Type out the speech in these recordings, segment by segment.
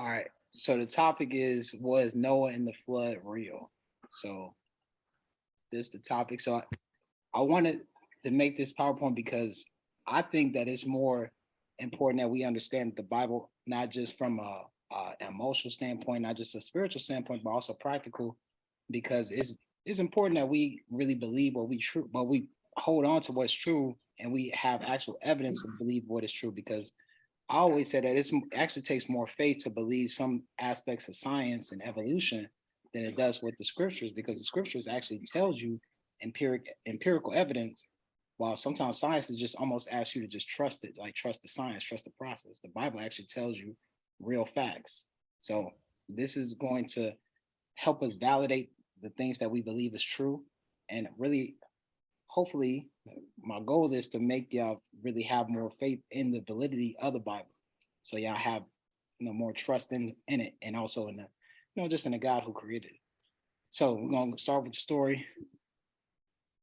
All right. So the topic is, was Noah and the flood real? So this is the topic. I wanted to make this PowerPoint because I think that it's more important that we understand the Bible, not just from an emotional standpoint, not just a spiritual standpoint, but also practical, because it's important that we really believe what we true, but we hold on to what's true, and we have actual evidence to believe what is true. Because I always say that it actually takes more faith to believe some aspects of science and evolution than it does with the scriptures, because the scriptures actually tells you empirical evidence, while sometimes science is just almost asks you to just trust it, like trust the science, trust the process. The Bible actually tells you real facts. So this is going to help us validate the things that we believe is true, and really, hopefully, my goal is to make y'all really have more faith in the validity of the Bible, so y'all have more trust in it, and also in the just in the God who created it. So we're gonna start with the story.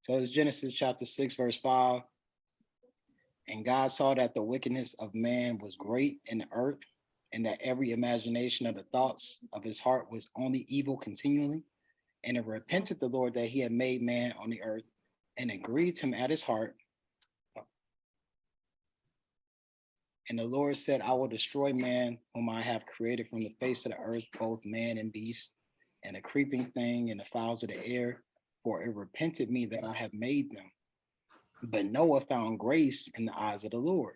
So it's Genesis chapter 6, verse 5. And God saw that the wickedness of man was great in the earth, and that every imagination of the thoughts of his heart was only evil continually. And it repented the Lord that he had made man on the earth, and it grieved him at his heart. And the Lord said, I will destroy man whom I have created from the face of the earth, both man and beast, and a creeping thing, and the fowls of the air, for it repented me that I have made them. But Noah found grace in the eyes of the Lord.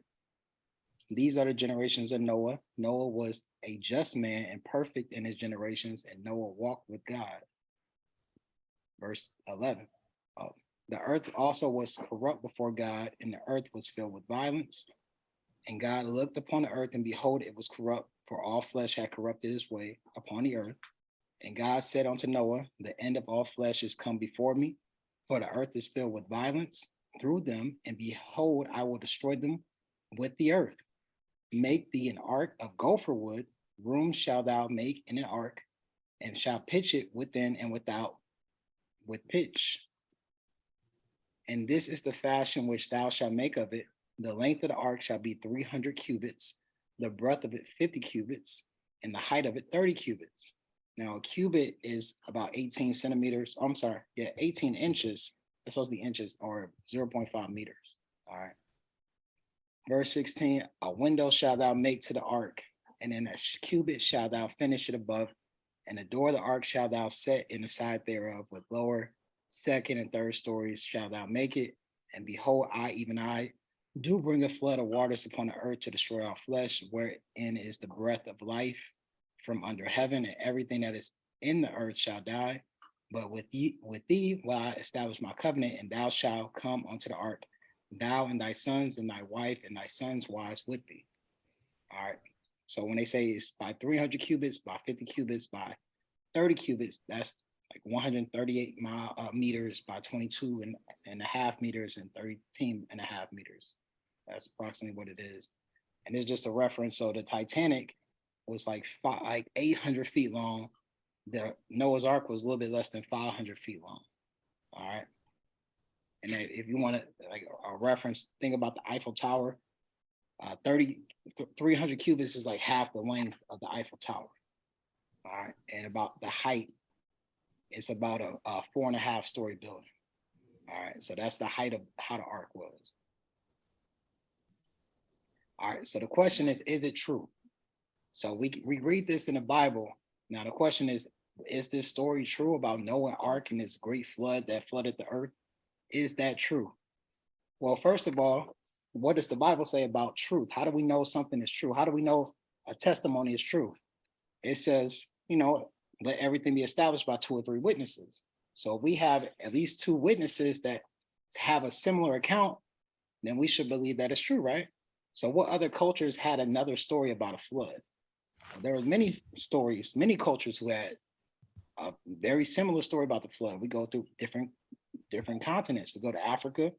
These are the generations of Noah. Noah was a just man and perfect in his generations, and Noah walked with God. Verse 11. Oh, the earth also was corrupt before God, and the earth was filled with violence. And God looked upon the earth, and behold, it was corrupt, for all flesh had corrupted his way upon the earth. And God said unto Noah, the end of all flesh is come before me, for the earth is filled with violence through them, and behold, I will destroy them with the earth. Make thee an ark of gopher wood, room shalt thou make in an ark, and shalt pitch it within and without with pitch. And this is the fashion which thou shalt make of it. The length of the ark shall be 300 cubits, the breadth of it 50 cubits, and the height of it 30 cubits. Now, a cubit is about 18 centimeters. I'm sorry, 18 inches. It's supposed to be inches, or 0.5 meters. All right. Verse 16, a window shalt thou make to the ark, and in a cubit shalt thou finish it above, and the door of the ark shalt thou set in the side thereof, with lower, second, and third stories shalt thou make it. And behold, I, even I, do bring a flood of waters upon the earth to destroy all flesh, wherein is the breath of life from under heaven, and everything that is in the earth shall die. But with thee will I establish my covenant, and thou shalt come unto the ark, thou and thy sons and thy wife and thy sons' wives with thee. All right. So when they say it's by 300 cubits, by 50 cubits, by 30 cubits, that's like 138 meters by 22 and a half meters and 13 and a half meters. That's approximately what it is. And it's just a reference. So the Titanic was like 800 feet long. The Noah's Ark was a little bit less than 500 feet long. All right. And if you want to like a reference, think about the Eiffel Tower. 300 cubits is like half the length of the Eiffel Tower. All right. And about the height, it's about a 4.5 story building. All right. So that's the height of how the ark was. All right. So the question is it true? So we read this in the Bible. Now the question is this story true about Noah, ark, and this great flood that flooded the earth? Is that true? Well, first of all, what does the Bible say about truth? How do we know something is true? How do we know a testimony is true? It says, let everything be established by 2 or 3 witnesses. So if we have at least 2 witnesses that have a similar account, then we should believe that it's true, right? So what other cultures had another story about a flood? There were many stories, many cultures who had a very similar story about the flood. We go through different continents. We go to Africa,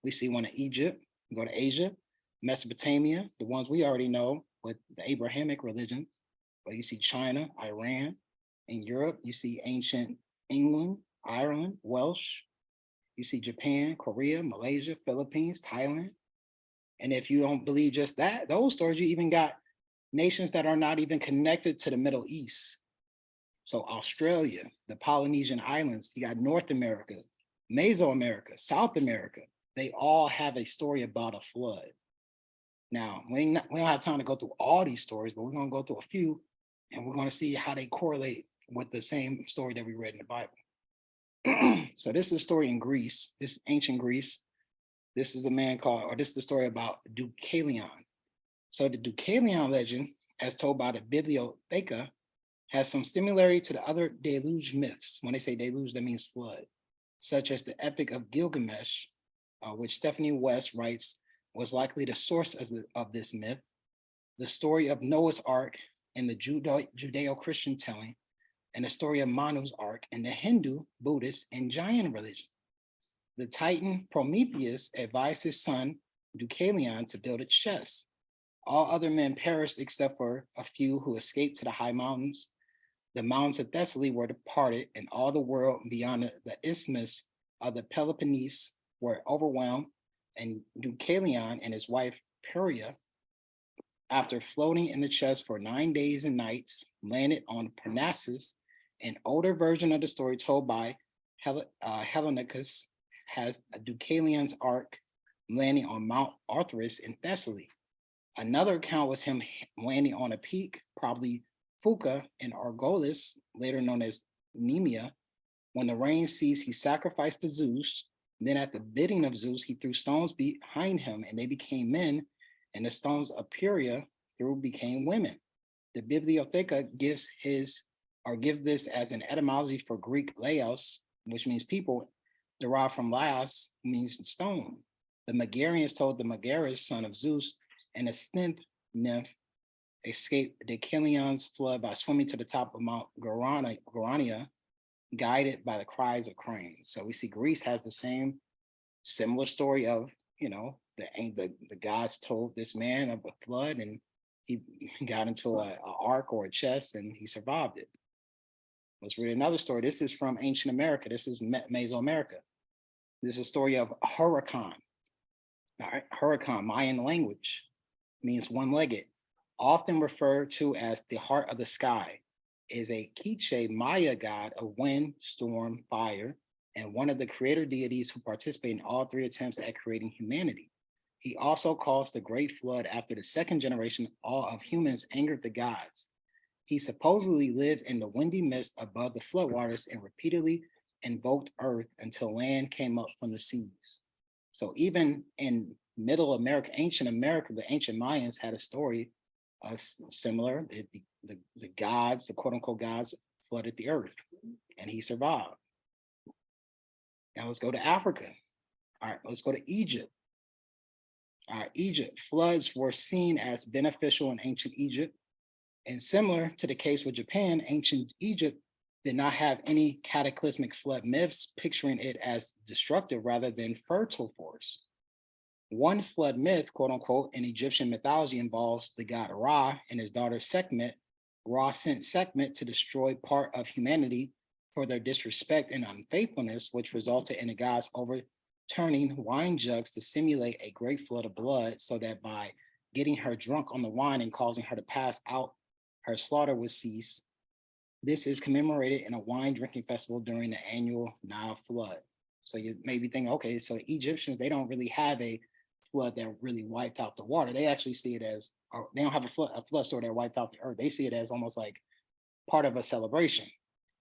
we see one in Egypt. We go to Asia, Mesopotamia, the ones we already know with the Abrahamic religions. But you see China, Iran. In Europe, you see ancient England, Ireland, Welsh. You see Japan, Korea, Malaysia, Philippines, Thailand. And if you don't believe just that, those stories, you even got nations that are not even connected to the Middle East. So Australia, the Polynesian Islands, you got North America, Mesoamerica, South America. They all have a story about a flood. Now, we don't have time to go through all these stories, but we're going to go through a few and we're going to see how they correlate with the same story that we read in the Bible. So this is a story in Greece. This is ancient Greece. This is a man called, or this is the story about Deucalion. So the Deucalion legend, as told by the Bibliotheca, has some similarity to the other deluge myths. When they say deluge, that means flood, such as the Epic of Gilgamesh, which Stephanie West writes was likely the source of this myth, the story of Noah's Ark in the Judeo-Christian telling, and the story of Manu's Ark in the Hindu, Buddhist, and Jain religion. The Titan Prometheus advised his son Deucalion to build a chest. All other men perished except for a few who escaped to the high mountains. The mountains of Thessaly were departed, and all the world beyond the isthmus of the Peloponnese were overwhelmed, and Deucalion and his wife Peria, after floating in the chest for 9 days and nights, landed on Parnassus. An older version of the story told by Hellanicus has Deucalion's ark landing on Mount Arthurus in Thessaly. Another account was him landing on a peak, probably Fuca in Argolis, later known as Nemea. When the rain ceased, he sacrificed to Zeus. Then at the bidding of Zeus, he threw stones behind him and they became men, and the stones of Peria threw became women. The Bibliotheca gives this as an etymology for Greek laos, which means people, derived from laos, means stone. The Megarians told the Megaris, son of Zeus, and a synth nymph escaped Deucalion's flood by swimming to the top of Mount Gorania, guided by the cries of cranes. So we see Greece has the same similar story of, the gods told this man of a flood and he got into an ark or a chest and he survived it. Let's read another story. This is from ancient America. This is Mesoamerica. This is a story of Huracan. All right, Huracan, Mayan language, means one-legged, often referred to as the heart of the sky, is a Quiche Maya god of wind, storm, fire, and one of the creator deities who participate in all three attempts at creating humanity. He also caused the great flood after the second generation of humans angered the gods. He supposedly lived in the windy mist above the floodwaters and repeatedly invoked earth until land came up from the seas. So even in middle America, the ancient Mayans had a story similar. The gods, the quote unquote gods, flooded the earth and he survived. Now let's go to Africa. All right, let's go to Egypt. All right, Egypt. Floods were seen as beneficial in ancient Egypt. And similar to the case with Japan, ancient Egypt did not have any cataclysmic flood myths, picturing it as destructive rather than fertile force. One flood myth, quote unquote, in Egyptian mythology involves the god Ra and his daughter Sekhmet. Ra sent Sekhmet to destroy part of humanity for their disrespect and unfaithfulness, which resulted in the gods overturning wine jugs to simulate a great flood of blood, so that by getting her drunk on the wine and causing her to pass out, her slaughter would cease. This is commemorated in a wine drinking festival during the annual Nile flood. So you may be thinking, okay, so the Egyptians, they don't really have a flood that really wiped out the water. They actually see it as, or they don't have a flood story that wiped out the earth. They see it as almost like part of a celebration.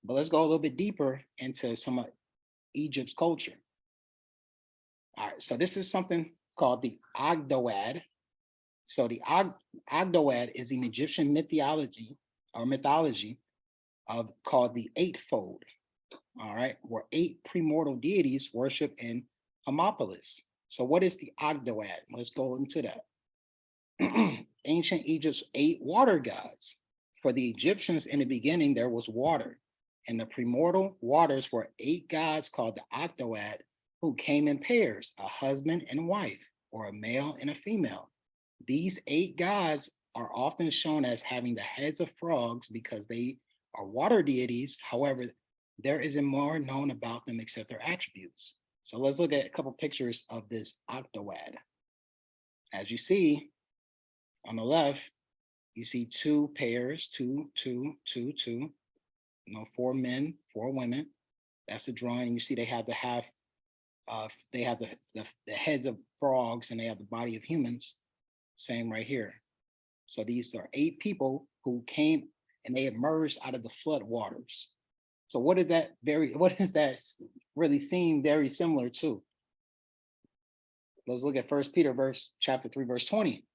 But let's go a little bit deeper into some of Egypt's culture. All right, so this is something called the Ogdoad. So the Ogdoad is an Egyptian mythology of called the Eightfold. All right, where 8 premortal deities worship in Hermopolis. So what is the Ogdoad? Let's go into that. Ancient Egypt's 8 water gods. For the Egyptians in the beginning, there was water. And the premortal waters were 8 gods called the Ogdoad, who came in pairs, a husband and wife, or a male and a female. These 8 gods are often shown as having the heads of frogs because they are water deities. However, there isn't more known about them except their attributes. So let's look at a couple pictures of this Ogdoad. As you see on the left, You see two pairs, two, 4 men, 4 women. That's the drawing. You see they have the half, they have the heads of frogs and they have the body of humans. Same right here. So these are 8 people who came and they emerged out of the flood waters. So what does that really seem very similar to? Let's look at First Peter chapter 3, verse 20.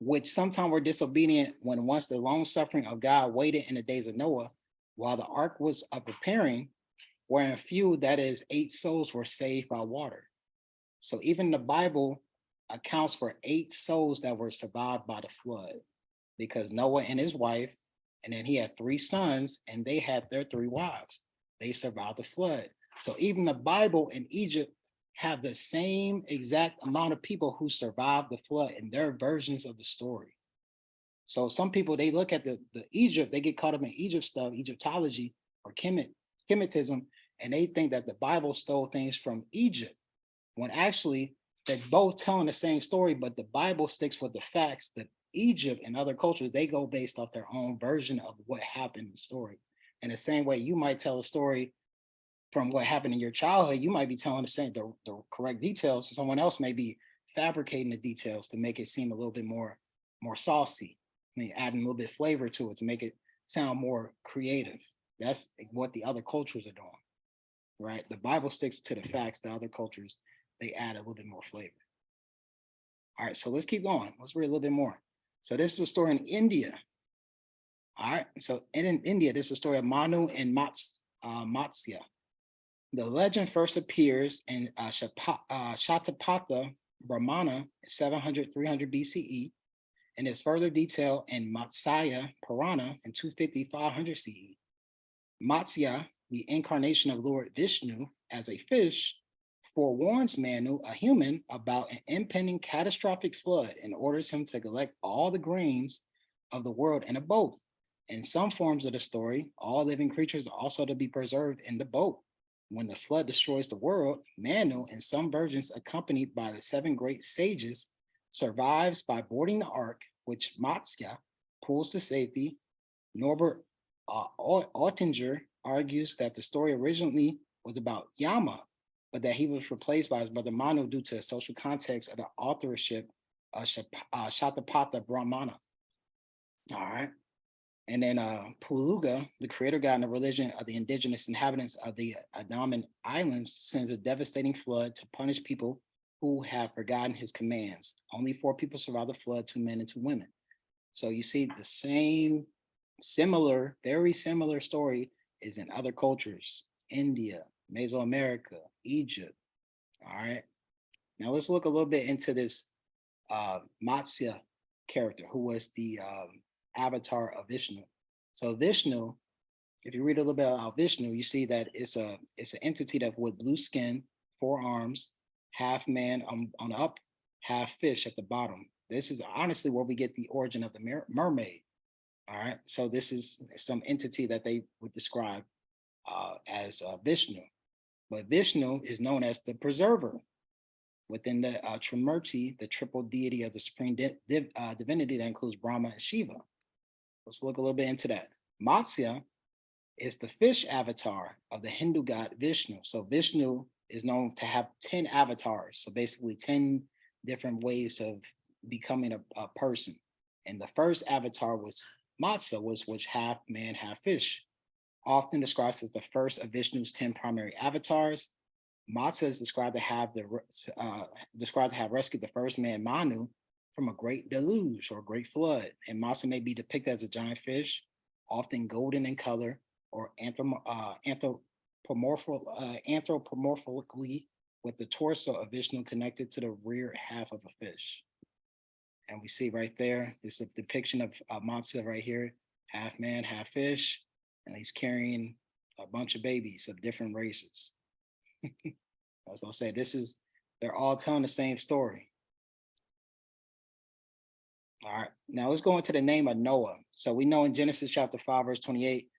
Which sometime were disobedient when once the long suffering of God waited in the days of Noah, while the ark was preparing, wherein few, that is, 8 souls were saved by water. So even the Bible accounts for 8 souls that were survived by the flood, because Noah and his wife, and then he had 3 sons, and they had their 3 wives. They survived the flood. So even the Bible in Egypt have the same exact amount of people who survived the flood in their versions of the story. So some people, they look at the Egypt, they get caught up in Egypt stuff, Egyptology or Kemetism, and they think that the Bible stole things from Egypt, when actually they're both telling the same story, but the Bible sticks with the facts. That Egypt and other cultures, they go based off their own version of what happened in the story. In the same way you might tell a story from what happened in your childhood, you might be telling the correct details. Someone else may be fabricating the details to make it seem a little bit more saucy. I mean, adding a little bit of flavor to it to make it sound more creative. That's what the other cultures are doing, right? The Bible sticks to the facts. The other cultures, they add a little bit more flavor. All right, so let's keep going. Let's read a little bit more. So this is a story in India. All right, so in India, this is a story of Manu and Matsya. The legend first appears in Shatapatha Brahmana, 700, 300 BCE, and is further detailed in Matsya Purana in 250, 500 CE. Matsya, the incarnation of Lord Vishnu as a fish, forewarns Manu, a human, about an impending catastrophic flood and orders him to collect all the grains of the world in a boat. In some forms of the story, all living creatures are also to be preserved in the boat. When the flood destroys the world, Manu, in some versions accompanied by the 7 great sages, survives by boarding the ark, which Matsya pulls to safety. Norbert Oettinger argues that the story originally was about Yama, but that he was replaced by his brother Manu due to the social context of the authorship of Shatapatha Brahmana. All right. And then Puluga, the creator god and the religion of the indigenous inhabitants of the Andaman Islands, sends a devastating flood to punish people who have forgotten his commands. Only 4 people survived the flood, 2 men and 2 women. So you see the same, very similar story is in other cultures: India, Mesoamerica, Egypt. All right. Now let's look a little bit into this Matsya character, who was the avatar of Vishnu. So Vishnu, if you read a little bit about Vishnu, you see that it's an entity that with blue skin, 4 arms, half man on the up, half fish at the bottom. This is honestly where we get the origin of the mermaid. All right, so this is some entity that they would describe as Vishnu. But Vishnu is known as the preserver within the Trimurti, the triple deity of the supreme divinity that includes Brahma and Shiva. Let's look a little bit into that. Matsya is the fish avatar of the Hindu god Vishnu. So Vishnu is known to have 10 avatars. So basically 10 different ways of becoming a person. And the first avatar was Matsya, which half man, half fish. Often described as the first of Vishnu's 10 primary avatars. Matsya is described to have rescued the first man Manu from a great deluge or great flood. And Matsya may be depicted as a giant fish, often golden in color, or anthropomorphically, with the torso of Vishnu connected to the rear half of a fish. And we see right there, this is a depiction of Matsya right here, half man, half fish, and he's carrying a bunch of babies of different races. I was gonna say, they're all telling the same story. All right, now let's go into the name of Noah. So we know in Genesis chapter 5, verse 28,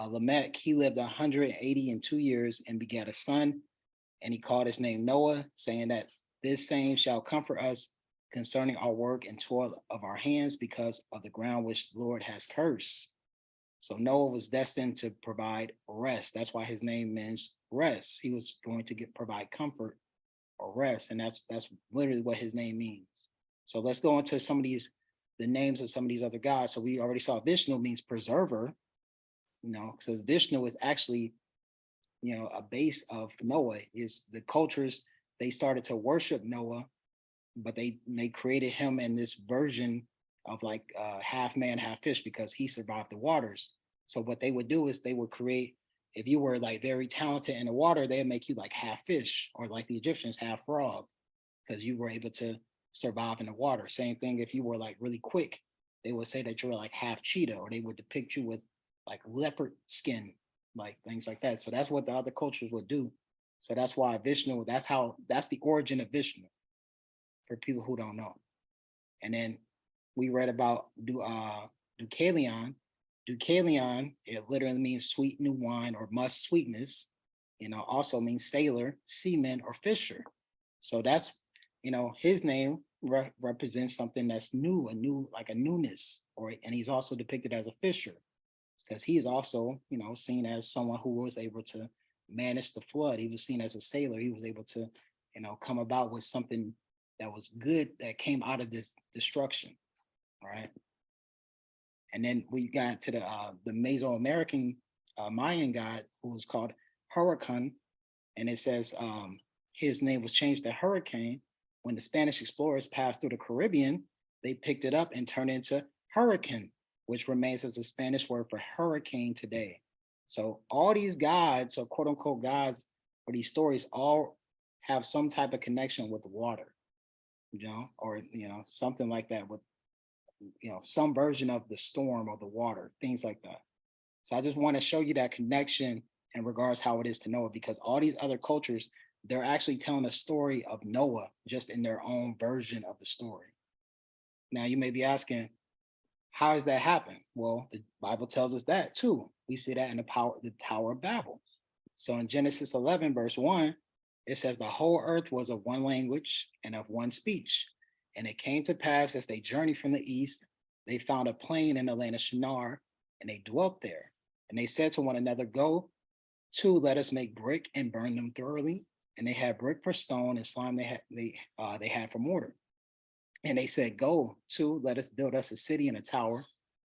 Lamech, he lived 182 years and begat a son, and he called his name Noah, saying that this same shall comfort us concerning our work and toil of our hands because of the ground which the Lord has cursed. So Noah was destined to provide rest. That's why his name means rest. He was going to provide comfort or rest, and that's literally what his name means. So let's go into some of these the names of some of these other gods. So we already saw Vishnu means preserver, because Vishnu is actually a base of Noah. Is the cultures they started to worship Noah, but they created him in this version of like half man, half fish because he survived the waters. So what they would do is they would create, if you were like very talented in the water, they'd make you like half fish, or like the Egyptians, half frog, because you were able to survive in the water. Same thing if you were like really quick, they would say that you were like half cheetah, or they would depict you with like leopard skin, like things like that. So that's what the other cultures would do. So that's why Vishnu, that's the origin of Vishnu for people who don't know. And then we read about Deucalion. Deucalion, it literally means sweet new wine or must sweetness. Also means sailor, seaman, or fisher. So that's, his name represents something that's new, like a newness, and he's also depicted as a fisher because he is also, seen as someone who was able to manage the flood. He was seen as a sailor. He was able to, come about with something that was good that came out of this destruction, right? And then we got to the Mesoamerican Mayan god who was called Hurricane, and it says his name was changed to Hurricane when the Spanish explorers passed through the Caribbean. They picked it up and turned it into Hurricane, which remains as the Spanish word for hurricane today. So all these gods, so quote unquote gods, or these stories, all have some type of connection with the water, or something like that, with some version of the storm or the water, things like that. So I just want to show you that connection in regards how it is to Noah, because all these other cultures, they're actually telling a story of Noah just in their own version of the story. Now you may be asking, how does that happen? Well, the Bible tells us that too. We see that in the Tower of Babel. So in Genesis 11, verse 1, it says the whole earth was of one language and of one speech. And it came to pass as they journeyed from the east, they found a plain in the land of Shinar, and they dwelt there. And they said to one another, go to, let us make brick and burn them thoroughly. And they had brick for stone, and slime they had for mortar. And they said, go to, let us build us a city and a tower,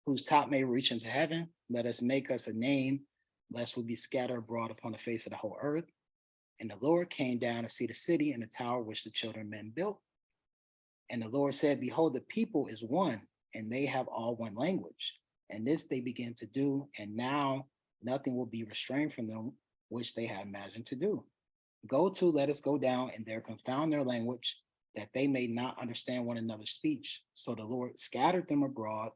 whose top may reach into heaven. Let us make us a name, lest we be scattered abroad upon the face of the whole earth. And the Lord came down to see the city and the tower which the children of men built. And the Lord said, behold, the people is one, and they have all one language. And this they begin to do, and now nothing will be restrained from them, which they have imagined to do. Go to, let us go down, and there confound their language, that they may not understand one another's speech. So the Lord scattered them abroad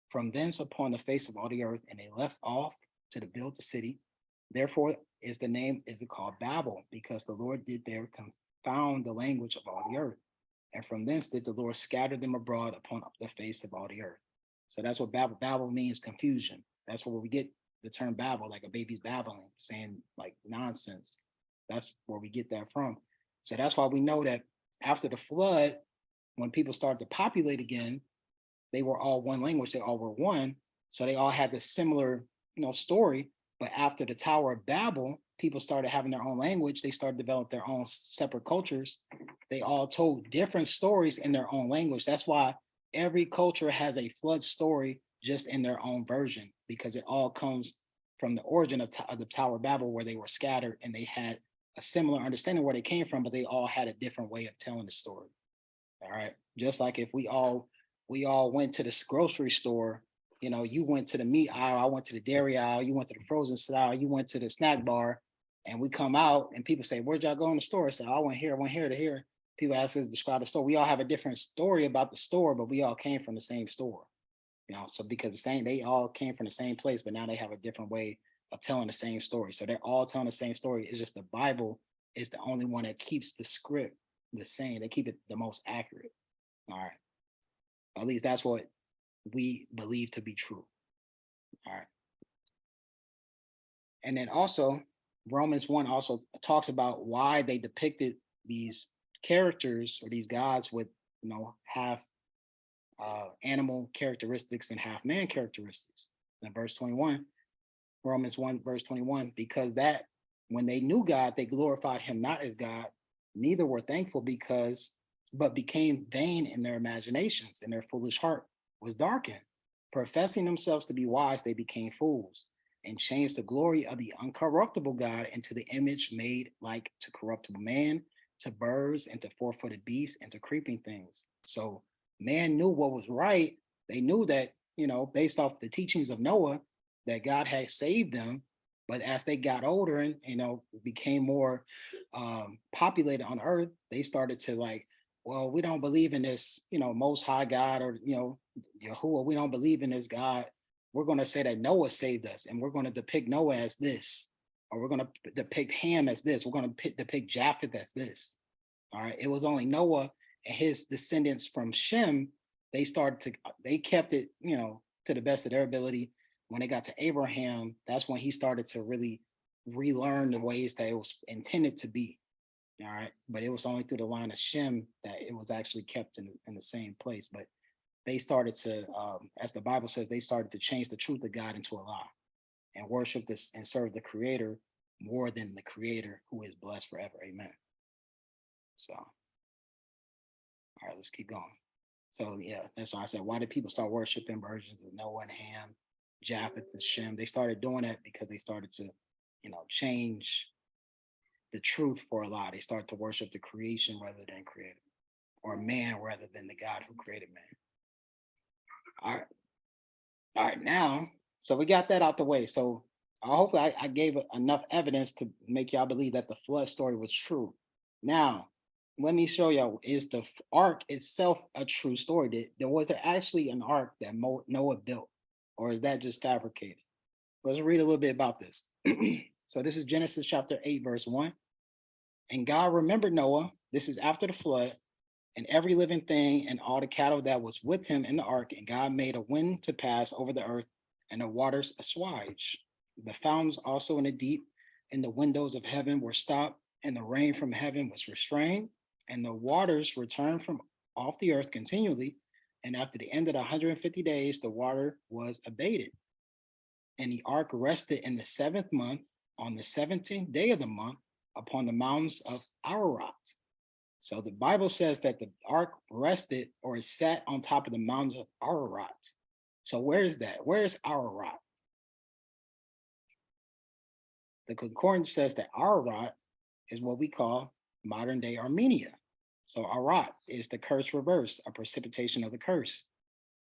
from thence upon the face of all the earth, and they left off to build the city. Therefore is the name is it called Babel, because the Lord did there confound the language of all the earth. And from thence did the Lord scatter them abroad upon the face of all the earth. So that's what Babel. Babel means confusion. That's where we get the term Babel, like a baby's babbling, saying like nonsense. That's where we get that from. So that's why we know that after the flood, when people started to populate again, they were all one language. They all were one. So they all had this similar, story. But after the Tower of Babel, people started having their own language. They started developing their own separate cultures. They all told different stories in their own language. That's why every culture has a flood story just in their own version, because it all comes from the origin of the Tower of Babel, where they were scattered and they had a similar understanding where they came from, but they all had a different way of telling the story. All right. Just like if we all went to this grocery store, you went to the meat aisle, I went to the dairy aisle, you went to the frozen aisle, you went to the snack bar, and we come out and people say, where'd y'all go in the store? I say, I went here to here. People ask us to describe the store. We all have a different story about the store, but we all came from the same store. So because they all came from the same place, but now they have a different way of telling the same story. So they're all telling the same story. It's just the Bible is the only one that keeps the script the same. They keep it the most accurate. All right. At least that's what we believe to be true. All right. And then also, Romans 1 also talks about why they depicted these characters or these gods with half animal characteristics and half man characteristics. In verse 21, Romans 1, verse 21, because that when they knew God, they glorified him not as God, neither were thankful but became vain in their imaginations, and their foolish heart was darkened. Professing themselves to be wise, they became fools and changed the glory of the uncorruptible God into the image made like to corruptible man, to birds, and to four-footed beasts, and to creeping things. So man knew what was right. They knew that, based off the teachings of Noah, that God had saved them. But as they got older and became more populated on earth, they started to like, well, we don't believe in this, most high God, or Yahuwah. We don't believe in this God. We're going to say that Noah saved us, and we're going to depict Noah as this, or we're going to depict Ham as this. We're going to depict Japheth as this. All right. It was only Noah and his descendants from Shem. They kept it, to the best of their ability. When they got to Abraham, that's when he started to really relearn the ways that it was intended to be. All right. But it was only through the line of Shem that it was actually kept in the same place. But they started to, as the Bible says, they started to change the truth of God into a lie and worship this and serve the creator more than the creator, who is blessed forever. Amen. So, all right, let's keep going. So yeah, that's why I said, why did people start worshiping versions of Noah and Ham, Japheth and Shem? They started doing that because they started to, change the truth for a lot. They started to worship the creation rather than creator, or man rather than the God who created man. All right. All right, now, so we got that out the way. So hopefully I gave enough evidence to make y'all believe that the flood story was true. Now, let me show y'all, is the ark itself a true story? Was there actually an ark that Noah built, or is that just fabricated? Let's read a little bit about this. So this is Genesis chapter 8, verse 1. And God remembered Noah, this is after the flood, and every living thing and all the cattle that was with him in the ark. And God made a wind to pass over the earth, and the waters assuaged. The fountains also in the deep and the windows of heaven were stopped, and the rain from heaven was restrained, and the waters returned from off the earth continually. And after the end of the 150 days, the water was abated. And the ark rested in the 7th month, on the 17th day of the month, upon the mountains of Ararat. So the Bible says that the ark rested, or is sat on top of the mountains of Ararat. So where is that? Where is Ararat? The concordance says that Ararat is what we call modern day Armenia. So Arat is the curse reverse, a precipitation of the curse,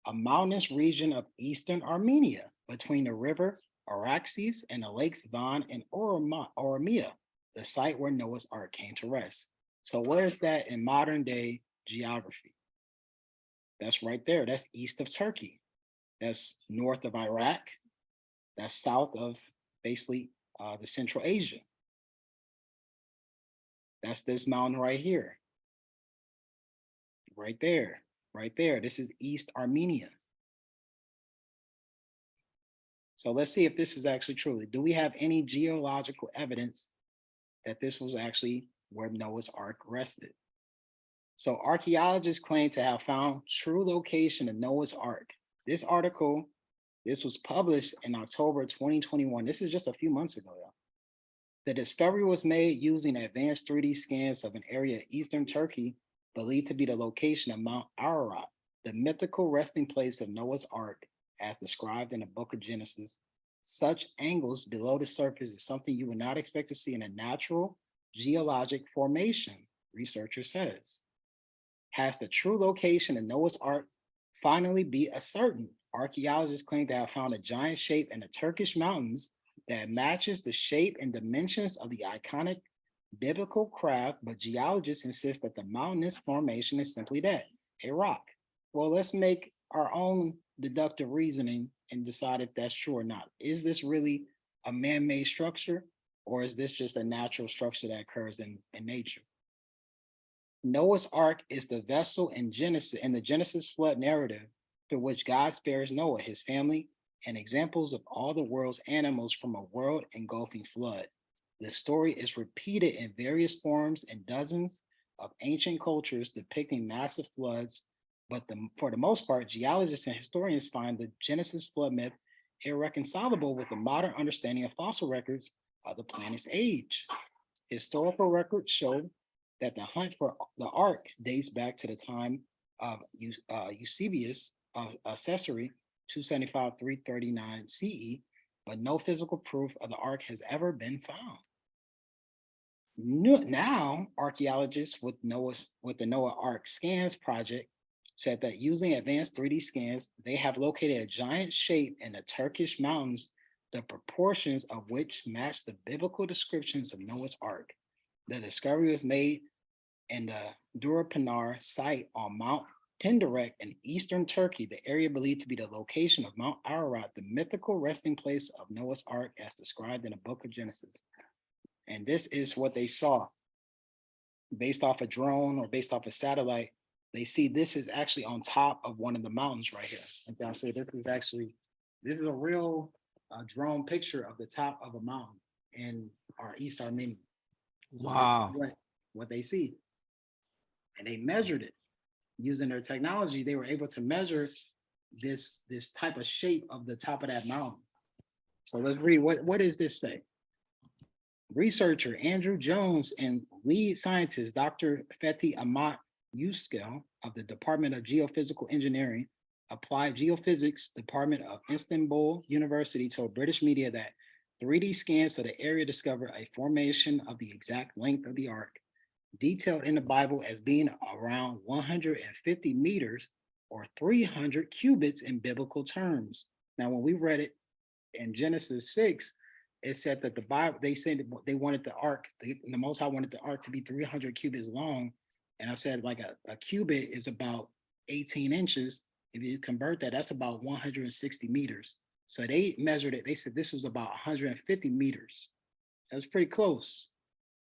a mountainous region of eastern Armenia between the river Araxes and the lakes Van and Oromia, the site where Noah's ark came to rest. So where's that in modern day geography? That's right there. That's east of Turkey. That's north of Iraq. That's south of basically the Central Asia. That's this mountain right here. Right there. Right there. This is East Armenia. So let's see if this is actually true. Do we have any geological evidence that this was actually where Noah's Ark rested? So archaeologists claim to have found true location of Noah's Ark. This article, this was published in October 2021. This is just a few months ago, y'all. The discovery was made using advanced 3D scans of an area of eastern Turkey believed to be the location of Mount Ararat, the mythical resting place of Noah's Ark, as described in the book of Genesis. Such angles below the surface is something you would not expect to see in a natural geologic formation, researcher says. Has the true location of Noah's Ark finally be ascertained? Archaeologists claim to have found a giant shape in the Turkish mountains that matches the shape and dimensions of the iconic biblical craft, but geologists insist that the mountainous formation is simply that, a rock. Well, let's make our own deductive reasoning and decide if that's true or not. Is this really a man-made structure, or is this just a natural structure that occurs in nature? Noah's Ark is the vessel in the Genesis flood narrative through which God spares Noah, his family, and examples of all the world's animals from a world engulfing flood. The story is repeated in various forms in dozens of ancient cultures depicting massive floods, but for the most part, geologists and historians find the Genesis flood myth irreconcilable with the modern understanding of fossil records of the planet's age. Historical records show that the hunt for the ark dates back to the time of Eusebius of Caesarea, 275 339 CE, but no physical proof of the ark has ever been found. Now, archaeologists with the Noah Ark Scans project said that using advanced 3D scans, they have located a giant shape in the Turkish mountains, the proportions of which match the biblical descriptions of Noah's Ark. The discovery was made in the Durapinar site on Mount Tinderek in eastern Turkey, the area believed to be the location of Mount Ararat, the mythical resting place of Noah's Ark as described in the book of Genesis. And this is what they saw based off a drone or based off a satellite. They see this is actually on top of one of the mountains right here. And I say this is a real drone picture of the top of a mountain in our East Armenia. So Wow. what they see. And they measured it using their technology. They were able to measure this type of shape of the top of that mountain. So let's read what does this say? Researcher Andrew Jones and lead scientist Dr. Fethi Amat Yuskel of the Department of Geophysical Engineering, Applied Geophysics Department of Istanbul University told British media that 3D scans of the area discovered a formation of the exact length of the ark, detailed in the Bible as being around 150 meters or 300 cubits in biblical terms. Now, when we read it in Genesis 6, it said that the Bible, they said they wanted the ark, the Most High wanted the ark to be 300 cubits long. And I said like a cubit is about 18 inches. If you convert that, that's about 160 meters. So they measured it. They said this was about 150 meters. That's pretty close.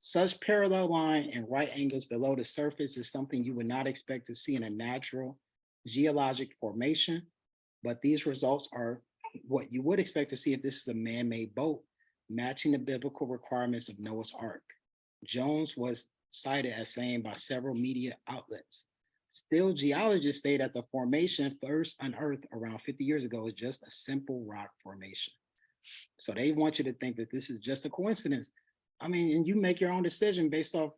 Such parallel line and right angles below the surface is something you would not expect to see in a natural geologic formation, but these results are what you would expect to see if this is a man-made boat, matching the biblical requirements of Noah's Ark. Jones was cited as saying by several media outlets. Still, geologists say that the formation first unearthed around 50 years ago is just a simple rock formation. So they want you to think that this is just a coincidence. I mean, and you make your own decision based off,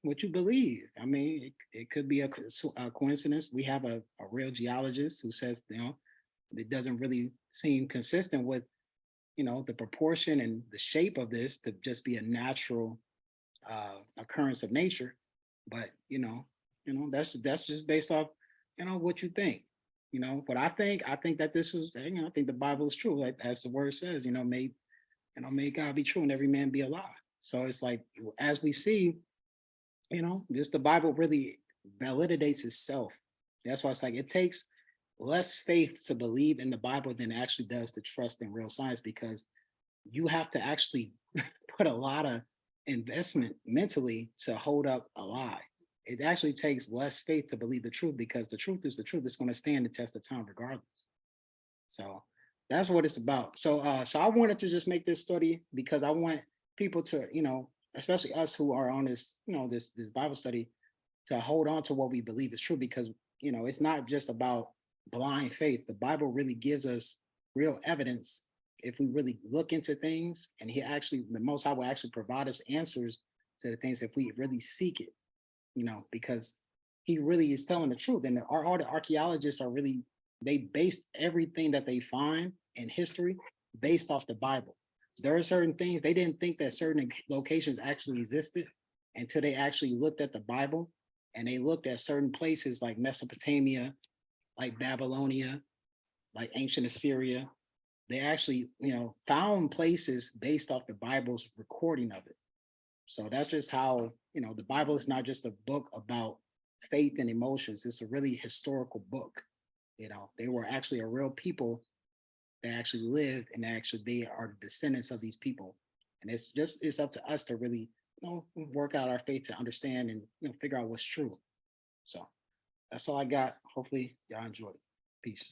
what you believe. I mean, it could be a coincidence. We have a real geologist who says, it doesn't really seem consistent with, the proportion and the shape of this to just be a natural occurrence of nature. But, that's just based off, what you think. But I think that this was, I think the Bible is true. Like as the word says, may God be true and every man be a lie. So it's like, as we see, just the Bible really validates itself. That's why it's like, it takes less faith to believe in the Bible than it actually does to trust in real science, because you have to actually put a lot of investment mentally to hold up a lie. It actually takes less faith to believe the truth, because the truth is the truth. It's going to stand the test of time regardless. So that's what it's about. So I wanted to just make this study because I want people to, especially us who are on this, this Bible study, to hold on to what we believe is true, because, it's not just about blind faith. The Bible really gives us real evidence if we really look into things, and the Most High will actually provide us answers to the things if we really seek it, because he really is telling the truth. And all the archaeologists are really, they based everything that they find in history based off the Bible. There are certain things they didn't think that certain locations actually existed until they actually looked at the Bible, and they looked at certain places like Mesopotamia, like Babylonia, like ancient Assyria. They actually, found places based off the Bible's recording of it. So that's just how, the Bible is not just a book about faith and emotions. It's a really historical book. They were actually a real people that actually lived, and actually they are descendants of these people. And it's up to us to really, work out our faith to understand and, figure out what's true. So that's all I got. Hopefully y'all enjoyed it. Peace.